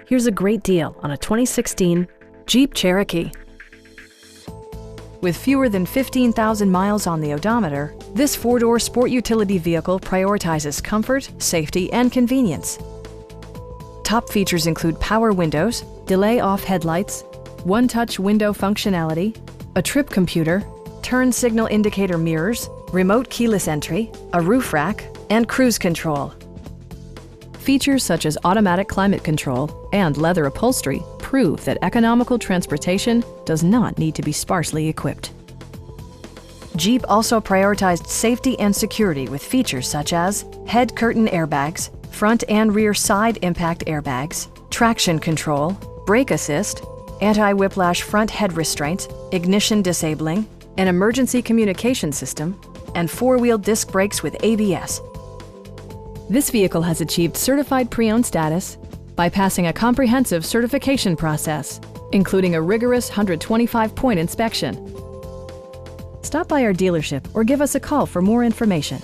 Here's a great deal on a 2016 Jeep Cherokee. With fewer than 15,000 miles on the odometer, this four-door sport utility vehicle prioritizes comfort, safety, and convenience. Top features include power windows, delay-off headlights, one-touch window functionality, a trip computer, turn signal indicator mirrors, remote keyless entry, a roof rack, and cruise control. Features such as automatic climate control and leather upholstery prove that economical transportation does not need to be sparsely equipped. Jeep also prioritized safety and security with features such as head curtain airbags, front and rear side impact airbags, traction control, brake assist, anti-whiplash front head restraints, ignition disabling, an emergency communication system, and four-wheel disc brakes with ABS. This vehicle has achieved certified pre-owned status by passing a comprehensive certification process, including a rigorous 125-point inspection. Stop by our dealership or give us a call for more information.